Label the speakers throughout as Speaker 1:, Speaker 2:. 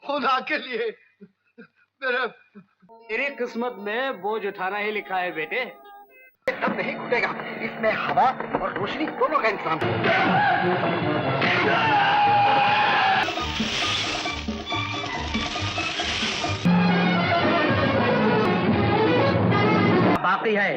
Speaker 1: खुदा के लिए मेरे
Speaker 2: तेरी किस्मत में बोझ उठाना ही लिखा है बेटे।
Speaker 1: तब नहीं घुटेगा, इसमें हवा और रोशनी दोनों का इंतजाम
Speaker 2: बाकी है।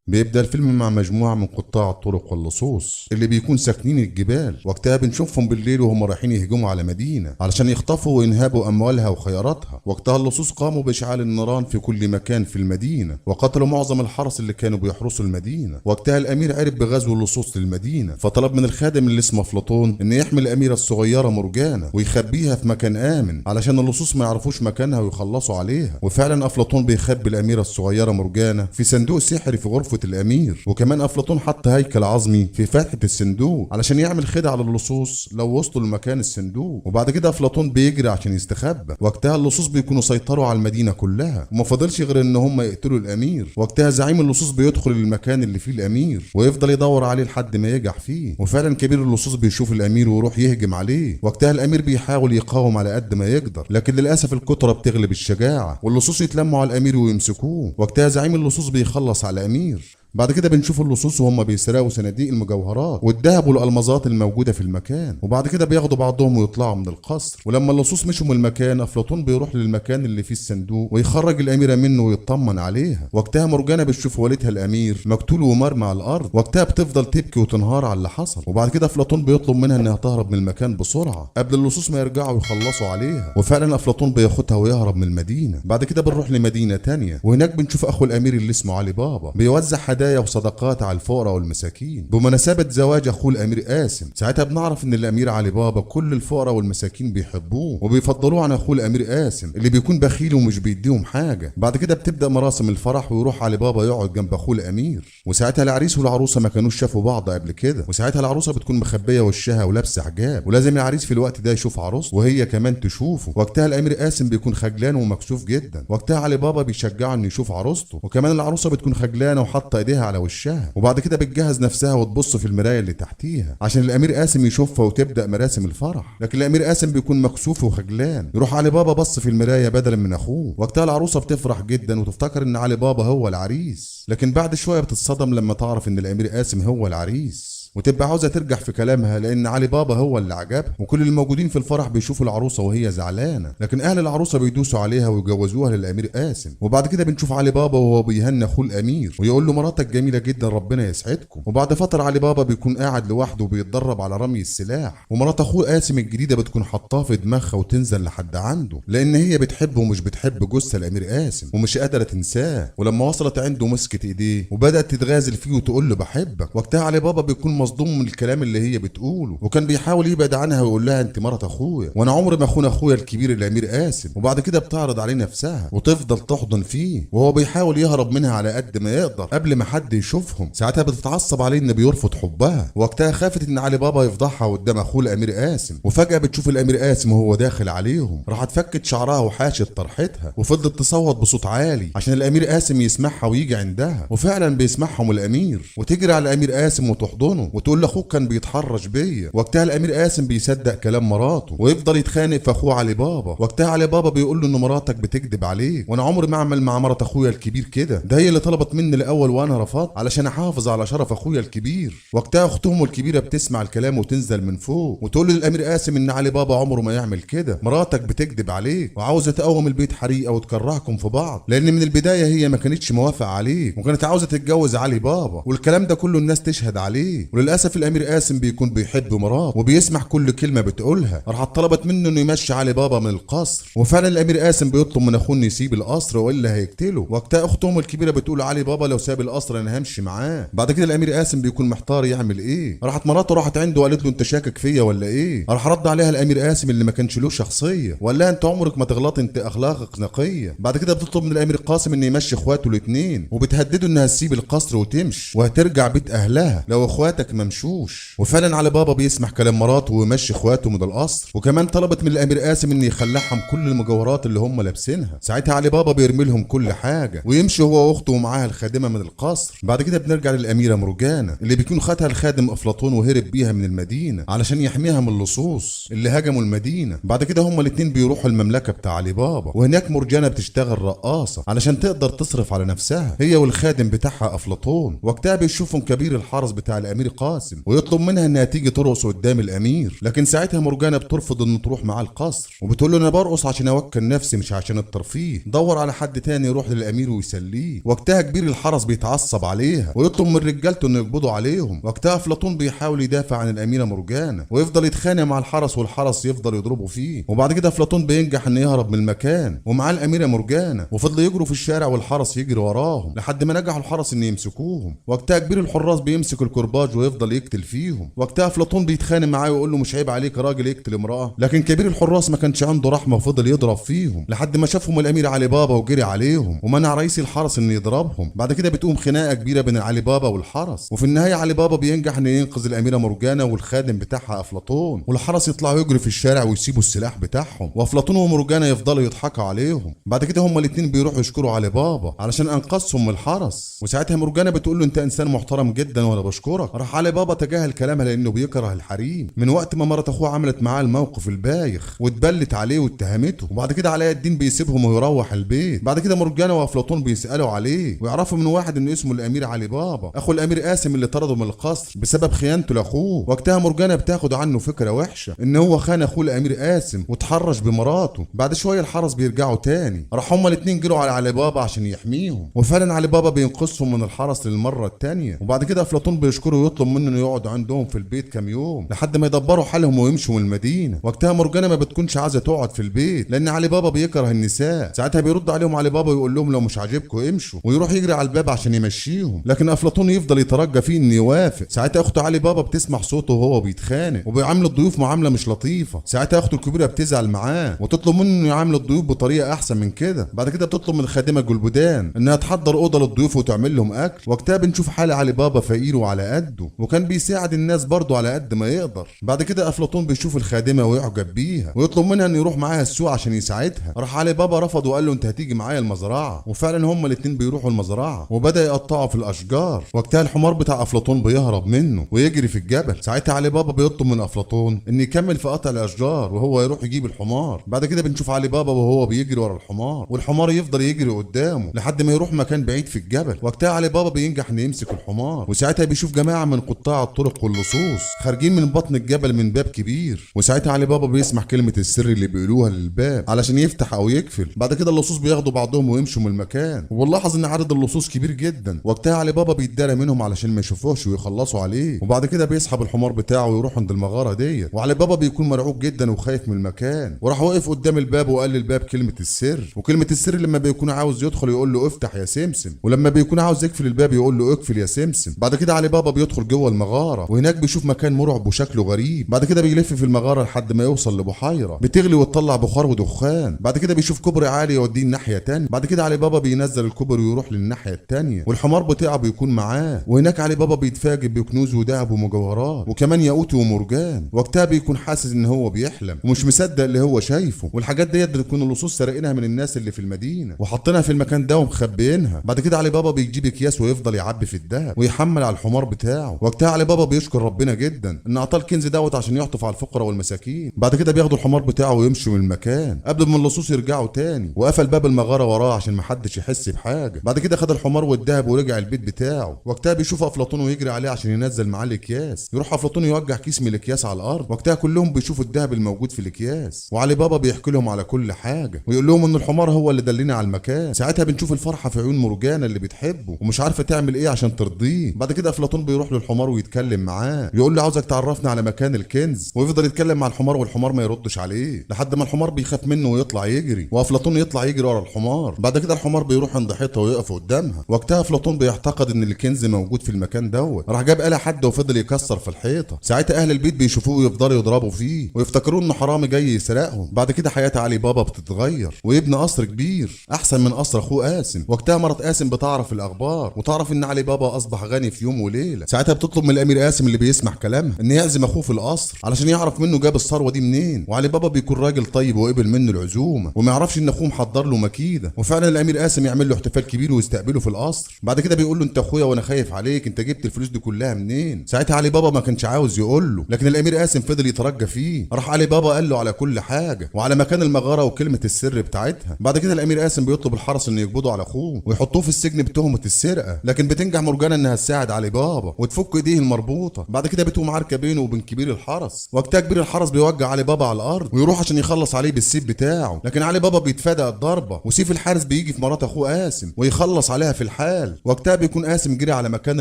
Speaker 3: بيبدأ الفيلم مع مجموعة من قطاع الطرق واللصوص اللي بيكون ساكنين الجبال. وقتها بنشوفهم بالليل وهم رايحين يهجموا على مدينة علشان يخطفوا وينهبوا أموالها وخيراتها. وقتها اللصوص قاموا بإشعال النيران في كل مكان في المدينة وقتلوا معظم الحرس اللي كانوا بيحرسوا المدينة. وقتها الأمير عرف بغزو اللصوص للمدينة، فطلب من الخادم اللي اسمه أفلاطون إن يحمل الأميرة الصغيرة مرجانة ويخبيها في مكان آمن علشان اللصوص ما يعرفوش مكانها ويخلصوا عليها. وفعلا أفلاطون بيخبي الأميرة الصغيرة مرجانة في صندوق سحري في غرفة الأمير. وكمان أفلاطون حط هيكل عظمي في فتحة الصندوق علشان يعمل خدعة للصوص لو وصلوا لمكان الصندوق. وبعد كده أفلاطون بيجري عشان يستخبى. وقتها اللصوص بيكونوا سيطروا على المدينة كلها وما فاضلش غير ان هم يقتلوا الأمير. وقتها زعيم اللصوص بيدخل المكان اللي فيه الأمير ويفضل يدور عليه لحد ما ينجح فيه. وفعلا كبير اللصوص بيشوف الأمير ويروح يهجم عليه. وقتها الأمير بيحاول يقاوم على قد ما يقدر، لكن للأسف الكترة بتغلب الشجاعة واللصوص يتلموا على الأمير ويمسكوه. وقتها زعيم اللصوص بيخلص على الأمير. بعد كده بنشوف اللصوص وهم بيسرقوا صناديق المجوهرات والذهب والالمازات الموجوده في المكان. وبعد كده بياخدوا بعضهم ويطلعوا من القصر. ولما اللصوص مشوا من المكان افلاطون بيروح للمكان اللي فيه الصندوق ويخرج الاميره منه ويطمن عليها. وقتها مرجانه بتشوف والدها الامير مقتول ومرمى على الارض. وقتها بتفضل تبكي وتنهار على اللي حصل. وبعد كده افلاطون بيطلب منها انها تهرب من المكان بسرعه قبل اللصوص ما يرجعوا يخلصوا عليها. وفعلا افلاطون بياخدها ويهرب من المدينه. بعد كده بنروح لمدينه تانية وهناك بنشوف اخو الامير اللي اسمه علي بابا بيوزع هدايا وصدقات على الفقراء والمساكين بمناسبة زواج أخوه الأمير قاسم. ساعتها بنعرف إن الأمير علي بابا كل الفقراء والمساكين بيحبوه وبيفضلوه عن أخوه الأمير قاسم اللي بيكون بخيل ومش بيديهم حاجة. بعد كده بتبدأ مراسم الفرح ويروح علي بابا يقعد جنب أخوه الأمير. وساعتها العريس والعروسة ما كانوش شافوا بعض قبل كده. وساعتها العروسة بتكون مخبية وشها ولابسة حجاب ولازم العريس في الوقت ده يشوف عروسته وهي كمان تشوفه. وقتها الأمير قاسم بيكون خجلان ومكسوف جدا. وقتها علي بابا بيشجعه إنه يشوف عروسته. وكمان العروسة بتكون خجلانة وحاطة إيديها على وشها. وبعد كده بتجهز نفسها وتبص في المرايه اللي تحتيها عشان الامير قاسم يشوفها وتبدا مراسم الفرح. لكن الامير قاسم بيكون مكسوف وخجلان. يروح علي بابا بص في المرايه بدلا من اخوه. وقتها العروسه بتفرح جدا وتفتكر ان علي بابا هو العريس، لكن بعد شويه بتتصدم لما تعرف ان الامير قاسم هو العريس وتبقى عاوزه ترجع في كلامها لان علي بابا هو اللي عجبها. وكل الموجودين في الفرح بيشوفوا العروسه وهي زعلانه، لكن اهل العروسه بيدوسوا عليها ويجوزوها للامير قاسم. وبعد كده بنشوف علي بابا وهو بيهنى اخوه الامير ويقول له مراتك جميله جدا ربنا يسعدكم. وبعد فتره علي بابا بيكون قاعد لوحده وبيتدرب على رمي السلاح. ومرات اخوه قاسم الجديده بتكون حاطاه في دماغها وتنزل لحد عنده لان هي بتحبه ومش بتحب جثه الامير قاسم ومش قادره تنساه. ولما وصلت عنده مسكت ايديه وبدات تتغازل فيه وتقول له بحبك. وقتها علي بابا بيكون مصدوم من الكلام اللي هي بتقوله وكان بيحاول يبعد عنها ويقول لها انت مرات اخويا وانا عمري ما اخون اخويا الكبير الامير قاسم. وبعد كده بتعرض عليه نفسها وتفضل تحضن فيه وهو بيحاول يهرب منها على قد ما يقدر قبل ما حد يشوفهم. ساعتها بتتعصب عليه ان بيرفض حبها. وقتها خافت ان علي بابا يفضحها قدام اخوه الامير قاسم. وفجاه بتشوف الامير قاسم وهو داخل عليهم. راحت فكت شعرها وحاشت طرحتها وفضلت تصوت بصوت عالي عشان الامير قاسم يسمعها ويجي عندها. وفعلا بيسمعهم الامير وتجري على الامير قاسم وتحضنه وتقول له اخوك كان بيتحرش بيا. وقتها الامير قاسم بيصدق كلام مراته ويفضل يتخانق في اخوه علي بابا. وقتها علي بابا بيقول له ان مراتك بتكذب عليه وانا عمري ما اعمل مع مرات اخويا الكبير كده، ده هي اللي طلبت مني الاول وانا رفضت علشان احافظ على شرف اخويا الكبير. وقتها اختهم الكبيره بتسمع الكلام وتنزل من فوق وتقول للامير قاسم ان علي بابا عمره ما يعمل كده، مراتك بتكذب عليه وعاوزه تقوم البيت حريقه وتكرهكم في بعض لان من البدايه هي ما كانتش موافقه عليه وكانت عاوزه تتجوز علي بابا. والكلام ده كله الناس تشهد عليه. وللاسف الامير قاسم بيكون بيحب مراته وبيسمع كل كلمه بتقولها. راحت طلبت منه انه يمشي علي بابا من القصر. وفعلا الامير قاسم بيطلب من اخوه انه يسيب القصر والا هيقتله. وقتها اختهم الكبيره بتقول علي بابا لو ساب القصر انا همشي معاه. بعد كده الامير قاسم بيكون محتار يعمل ايه. راحت مراته راحت عنده وقالت له انت شاكك فيا ولا ايه. راح رد عليها الامير قاسم اللي ما كانش له شخصيه وقال لها انت عمرك ما تغلط انت اخلاقك نقيه. بعد كده بتطلب من الامير قاسم انه يمشي اخواته الاثنين وبتهدده انها تسيب القصر وتمشي وهترجع بيت اهلها لو اخواتك دلوقتي ممشوش. وفعلا علي بابا بيسمح كلام مراته ويمشي اخواته من القصر، وكمان طلبت من الامير قاسم ان يخلعهم كل المجوهرات اللي هم لابسينها. ساعتها علي بابا بيرمي لهم كل حاجه ويمشي هو واخته ومعاها الخادمه من القصر. بعد كده بنرجع للاميره مرجانه اللي بيكون خدها الخادم افلاطون وهرب بيها من المدينه علشان يحميها من اللصوص اللي هاجموا المدينه. بعد كده هما الاتنين بيروحوا المملكه بتاع علي بابا، وهناك مرجانه بتشتغل رقاصه علشان تقدر تصرف على نفسها هي والخادم بتاعها افلاطون. وقتها بيشوفهم كبير الحرس بتاع الامير قاسم ويطلب منها انها تيجي ترقص قدام الامير، لكن ساعتها مرجانه بترفض ان تروح معاه القصر وبتقول له انا برقص عشان اوكل نفسي مش عشان الترفيه، دور على حد تاني يروح للامير ويسليه. وقتها كبير الحرس بيتعصب عليها ويطلب من رجالته انه يقبضوا عليهم. وقتها افلاطون بيحاول يدافع عن الاميره مرجانه ويفضل يتخانق مع الحرس والحرس يفضل يضربوا فيه. وبعد كده افلاطون بينجح انه يهرب من المكان ومعاه الاميره مرجانه، وفضلوا يجروا في الشارع والحرس يجري وراهم لحد ما نجحوا الحرس ان يمسكوهم. وقتها كبير الحراس بيمسك الكرباج ويفضل يقتل فيهم. وقتها افلاطون بيتخانق معاه ويقول له مش عيب عليك راجل يقتل امراه، لكن كبير الحراس ما كانش عنده رحمه وفضل يضرب فيهم لحد ما شافهم الامير علي بابا وجري عليهم ومنع رئيس الحرس انه يضربهم. بعد كده بتقوم خناقه كبيره بين علي بابا والحرس، وفي النهايه علي بابا بينجح انه ينقذ الاميره مرجانه والخادم بتاعها افلاطون، والحرس يطلعوا يجري في الشارع ويسيبوا السلاح بتاعهم، وافلاطون ومرجانه يفضلوا يضحكوا عليهم. بعد كده هما الاتنين بيروحوا يشكروا علي بابا علشان انقذهم من الحرس، وساعتها مرجانه بتقول له انت انسان محترم جدا وانا بشكرك. راح علي بابا تجاهل كلامها لانه بيكره الحريم من وقت ما مرات اخوه عملت معاه الموقف البايخ واتبلت عليه واتهمته. وبعد كده علاء الدين بيسيبهم ويروح البيت. بعد كده مرجانه وافلاطون بيسالوا عليه ويعرفوا من واحد انه اسمه الامير علي بابا اخو الامير قاسم اللي طرده من القصر بسبب خيانته لاخوه. وقتها مرجانه بتاخد عنه فكره وحشه ان هو خان اخوه الامير قاسم وتحرش بمراته. بعد شويه الحرس بيرجعوا تاني، راح هما الاتنين جروا على علي بابا عشان يحميهم، وفعلا علي بابا بينقذهم من الحرس للمره التانيه. وبعد كده افلاطون بيشكره ويطلب منه انه يقعد عندهم في البيت كام يوم لحد ما يدبروا حالهم ويمشوا من المدينه. وقتها مرجانه ما بتكونش عايزه تقعد في البيت لان علي بابا بيكره النساء. ساعتها بيرد عليهم علي بابا ويقول لهم لو مش عاجبكم امشوا، ويروح يجري على الباب عشان يمشيهم، لكن افلاطون يفضل يترجى فيه انه يوافق. ساعتها اخته علي بابا بتسمع صوته وهو بيتخانق وبيعامل الضيوف معامله مش لطيفه. ساعتها اخته الكبيره بتزعل معاه وتطلب منه انه يعامل الضيوف بطريقه احسن من كده. بعد كده بتطلب من الخادمه جلبدان انها تحضر اوضه للضيوف وتعمل لهم اكل. وقتها بنشوف حال علي بابا فقير وعلى قده، وكان بيساعد الناس برضه على قد ما يقدر. بعد كده افلاطون بيشوف الخادمه ويعجب بيها ويطلب منها انه يروح معاها السوق عشان يساعدها. راح علي بابا رفض وقال له انت هتيجي معايا المزرعه، وفعلا هما الاتنين بيروحوا المزرعه وبدا يقطعوا في الاشجار. وقتها الحمار بتاع افلاطون بيهرب منه ويجري في الجبل. ساعتها علي بابا بيطلب من افلاطون ان يكمل في قطع الاشجار وهو يروح يجيب الحمار. بعد كده بنشوف علي بابا وهو بيجري ورا الحمار والحمار يفضل يجري قدامه لحد ما يروح مكان بعيد في الجبل. وقتها علي بابا بينجح انه يمسك الحمار، وساعتها بيشوف جماعه من قطاع الطرق واللصوص خارجين من بطن الجبل من باب كبير، وساعتها علي بابا بيسمع كلمه السر اللي بيقولوها للباب علشان يفتح او يقفل. بعد كده اللصوص بياخدوا بعضهم ويمشوا من المكان، وبنلاحظ ان عدد اللصوص كبير جدا. وقتها علي بابا بيتدارى منهم علشان ما يشوفوش ويخلصوا عليه. وبعد كده بيسحب الحمار بتاعه ويروح عند المغاره ديت، وعلي بابا بيكون مرعوب جدا وخايف من المكان، وراح واقف قدام الباب وقال للباب كلمه السر. وكلمه السر لما بيكون عاوز يدخل يقول له افتح يا سمسم، ولما بيكون عاوز يقفل الباب يقول له اقفل يا سمسم. بعد كده علي بابا بيدخل جوه المغاره، وهناك بيشوف مكان مرعب وشكله غريب. بعد كده بيلف في المغاره لحد ما يوصل لبحيره بتغلي وتطلع بخار ودخان. بعد كده بيشوف كوبري عالي يوديه الناحيه تانية. بعد كده علي بابا بينزل الكوبري ويروح للناحيه التانية، والحمار بتاعه بيكون معاه. وهناك علي بابا بيتفاجئ بكنوز وذهب ومجوهرات وكمان ياقوت ومرجان. وقتها بيكون حاسس ان هو بيحلم ومش مصدق اللي هو شايفه، والحاجات ديت بتكون اللصوص سارقينها من الناس اللي في المدينه وحاطينها في المكان ده ومخبيينها. بعد كده علي بابا بيجيب اكياس ويفضل يعبي في الذهب ويحمل على الحمار بتاعه. وقتها علي بابا بيشكر ربنا جدا ان اعطاه الكنز دوت عشان يعطف على الفقراء والمساكين. بعد كده بياخدوا الحمار بتاعه ويمشوا من المكان قبل ما اللصوص يرجعوا تاني، وقفل باب المغاره وراه عشان محدش يحس بحاجه. بعد كده خد الحمار والذهب ورجع البيت بتاعه. وقتها بيشوف افلاطون ويجري عليه عشان ينزل معاه الاكياس. يروح افلاطون يوجه كيس من الاكياس على الارض. وقتها كلهم بيشوفوا الذهب الموجود في الاكياس، وعلي بابا بيحكي لهم على كل حاجه ويقول لهم ان الحمار هو اللي دلنا على المكان. ساعتها بنشوف الفرحه في عيون مرجانه اللي بتحبه ومش عارفه تعمل ايه عشان ترضيه. بعد كده افلاطون بيروح للحمار ويتكلم معاه، يقول له عاوزك تعرفنا على مكان الكنز، ويفضل يتكلم مع الحمار والحمار ما يردش عليه لحد ما الحمار بيخاف منه ويطلع يجري، وافلاطون يطلع يجري ورا الحمار. بعد كده الحمار بيروح عند حيطه ويقف قدامها. وقتها افلاطون بيعتقد ان الكنز موجود في المكان دوت، راح جاب آلة حد وفضل يكسر في الحيطه. ساعتها اهل البيت بيشوفوه ويفضلوا يضربوا فيه ويفتكروا انه حرامي جاي يسرقهم. بعد كده حياه علي بابا بتتغير ويبني قصر كبير احسن من قصر اخوه قاسم. وقتها مرات قاسم بتعرف الاخبار وتعرف ان علي بابا اصبح غني في يوم وليله. ساعتها تطلب من الامير قاسم اللي بيسمع كلامها ان يعزم اخوه في القصر علشان يعرف منه جاب الثروه دي منين. وعلي بابا بيكون راجل طيب وقبل منه العزومه وما يعرفش ان اخوه محضر له مكيده. وفعلا الامير قاسم يعمل له احتفال كبير ويستقبله في القصر. بعد كده بيقول له انت اخويا وانا خايف عليك، انت جبت الفلوس دي كلها منين؟ ساعتها علي بابا ما كانش عاوز يقول له، لكن الامير قاسم فضل يترجى فيه. راح علي بابا قال له على كل حاجه وعلى مكان المغاره وكلمه السر بتاعتها. بعد كده الامير قاسم بيطلب الحرس ان يقبضوا على اخوه ويحطوه في السجن بتهمه السرقه، لكن بتنجح مرجانه انها تساعد علي بابا وتفك ايديه المربوطه. بعد كده بتقوم عركه بينه وبين كبير الحرس. وقتها كبير الحرس بيوجع علي بابا على الارض ويروح عشان يخلص عليه بالسيف بتاعه، لكن علي بابا بيتفادى الضربه وسيف الحارس بيجي في مرات اخوه قاسم ويخلص عليها في الحال. وقتها بيكون قاسم جري على مكان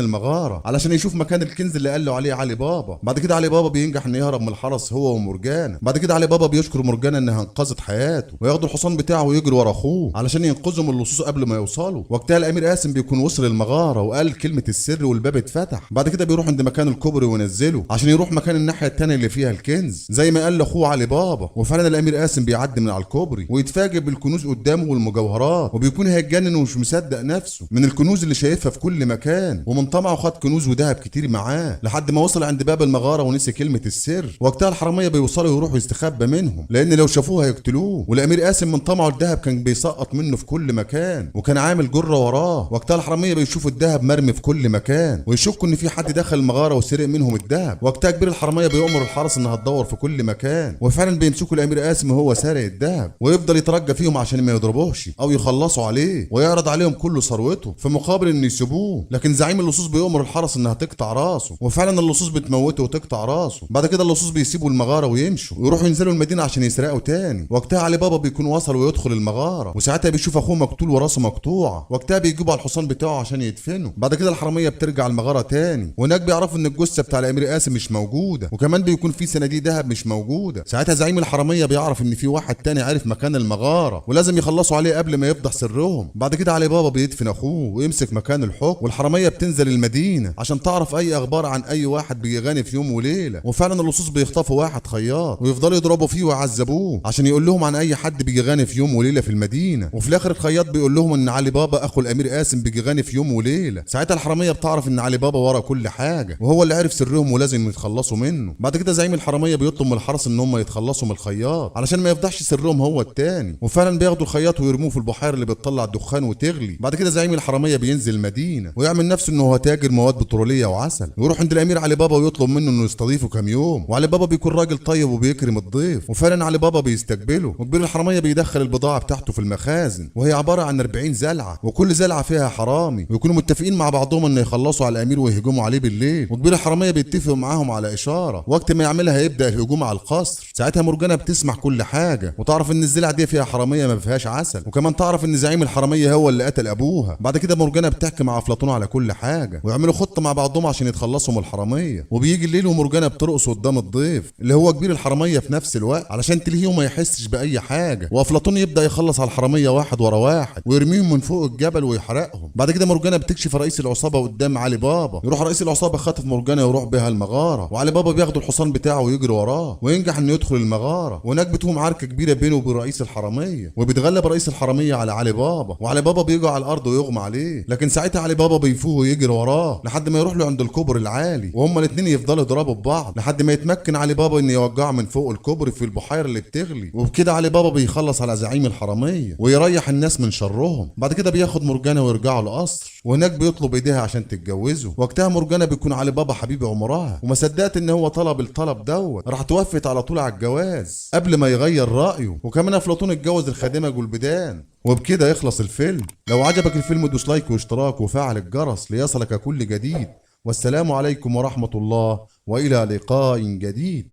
Speaker 3: المغاره علشان يشوف مكان الكنز اللي قال له عليه علي بابا. بعد كده علي بابا بينجح انه يهرب من الحرس هو ومرجانه. بعد كده علي بابا بيشكر مرجانه انها انقذت حياته وياخدوا الحصان بتاعه ويجري ورا اخوه علشان ينقذوا من اللصوص قبل ما يوصلوا. وقتها الامير قاسم بيكون وصل المغاره وقال كلمه السر والباب اتفتح. بعد كده بيروح عند مكان الكوبري وينزله عشان يروح مكان الناحيه الثانيه اللي فيها الكنز زي ما قال لاخوه علي بابا. وفعلا الامير قاسم بيعدي من على الكوبري ويتفاجئ بالكنوز قدامه والمجوهرات، وبيكون هيتجنن ومش مصدق نفسه من الكنوز اللي شايفها في كل مكان. ومن طمعه خد كنوز وذهب كتير معاه لحد ما وصل عند باب المغاره ونسي كلمه السر. وقتها الحراميه بيوصلوا يروحوا يستخبى منهم لان لو شافوه هيقتلوه. والامير قاسم من طمعه الذهب كان بيسقط منه في كل مكان وكان عامل جره وراه. وقتها الحراميه بيشوفوا الذهب مرمي في كل مكان ويشكوا ان في حد دخل المغاره وسرق منهم الذهب. وقتها كبير الحراميه بيأمر الحرس انها تدور في كل مكان، وفعلا بيمسكوا الامير قاسم وهو سارق الذهب ويفضل يترجى فيهم عشان ما يضربوهش او يخلصوا عليه ويعرض عليهم كل ثروته في مقابل ان يسيبوه. لكن زعيم اللصوص بيأمر الحرس انها تقطع راسه، وفعلا اللصوص بتموته وتقطع راسه. بعد كده اللصوص بيسيبوا المغاره ويمشوا ويروحوا ينزلوا المدينه عشان يسرقوا تاني. وقتها علي بابا بيكون وصل ويدخل المغاره وساعتها بيشوف اخوه مقتول وراسه مقطوعه. وقتها بيجيبوا على الحصان بتاعه عشان يدفنه. بعد كده الحراميه بترجع المغاره تاني وهناك بيعرفوا ان الجثه بتاع الامير قاسم مش موجوده، وكمان بيكون في صناديق ذهب مش موجوده. ساعتها زعيم الحراميه بيعرف ان في واحد تاني عارف مكان المغاره ولازم يخلصوا عليه قبل ما يفضح سرهم. بعد كده علي بابا بيدفن اخوه ويمسك مكان الحكم، والحراميه بتنزل المدينه عشان تعرف اي اخبار عن اي واحد بيغني في يوم وليله. وفعلا اللصوص بيخطفوا واحد خياط ويفضلوا يضربوا فيه ويعذبوه عشان يقول لهم عن اي حد بيغني في يوم وليله في المدينه. وفي الاخر الخياط بيقول لهم ان علي بابا اخو الامير قاسم بيغني في يوم وليله. ساعتها الحراميه بتعرف ان علي بابا ورا كل حاجه وهو اللي عرف سرهم ولازم يتخلصوا منه. بعد كده زعيم الحراميه بيطلب من الحرس ان هم يتخلصوا من الخياط علشان ما يفضحش سرهم هو التاني. وفعلا بياخدوا الخياط ويرموه في البحيره اللي بتطلع الدخان وتغلي. بعد كده زعيم الحراميه بينزل المدينه ويعمل نفسه انه هو تاجر مواد بتروليه وعسل، ويروح عند الامير علي بابا ويطلب منه انه يستضيفه كام يوم. وعلي بابا بيكون راجل طيب وبيكرم الضيف، وفعلا علي بابا بيستقبله. وكبير الحراميه بيدخل البضاعه بتاعته في المخازن وهي عباره عن 40 زلعه وكل زلعه فيها حرامي، ويكونوا متفقين مع بعضهم ان يخلصوا على الامير ويهجموا عليه بالليل. وكبير الحراميه بيتفقوا معاهم على اشاره وقت ما يعملها يبدا الهجوم على القصر. ساعتها مرجانه بتسمع كل حاجه وتعرف ان الزلعه دي فيها حراميه ما فيهاش عسل، وكمان تعرف ان زعيم الحراميه هو اللي قتل ابوها. بعد كده مرجانه بتحكي مع افلاطون على كل حاجه ويعملوا خطه مع بعضهم عشان يتخلصوا من الحراميه. وبيجي الليل ومرجانه بترقص قدام الضيف اللي هو كبير الحراميه في نفس الوقت علشان تلهيه وما يحسش باي حاجه. وافلاطون يبدا يخلص على الحراميه واحد ورا واحد ويرميهم من فوق الجبل ويحرقهم. بعد كده مرجانه بتكشف رئيس العصابه قدام علي بابا، يروح رئيس العصابه خاطف مرجانه ويروح بها المغاره، وعلي بابا بياخد الحصان بتاعه ويجري وراه وينجح انه يدخل المغاره. وهناك بتقوم عركه كبيره بينه وبين رئيس الحراميه وبيتغلب رئيس الحراميه على علي بابا، وعلي بابا بيقع على الارض ويغمى عليه. لكن ساعتها علي بابا بيفوق ويجري وراه لحد ما يروح له عند الكوبري العالي وهما الاثنين يفضلوا يضربوا ببعض لحد ما يتمكن علي بابا انه يوقعه من فوق الكوبري في البحيره اللي بتغلي. وبكده علي بابا بيخلص على زعيم الحراميه ويريح الناس من شرهم. بعد كده بياخد مرجانه ويرجعوا القصر وهناك بيطلب ايديها عشان تتجوزه. وقتها مرجانه بيكون علي بابا حبيب عمرها وما صدقت ان هو طلب الطلب دوت، راح توافقت على طول على الجواز قبل ما يغير رايه. وكمان افلاطون اتجوز الخادمه جولبدان. وبكده يخلص الفيلم. لو عجبك الفيلم دوس لايك واشتراك وفعل الجرس ليصلك كل جديد. والسلام عليكم ورحمه الله والى لقاء جديد.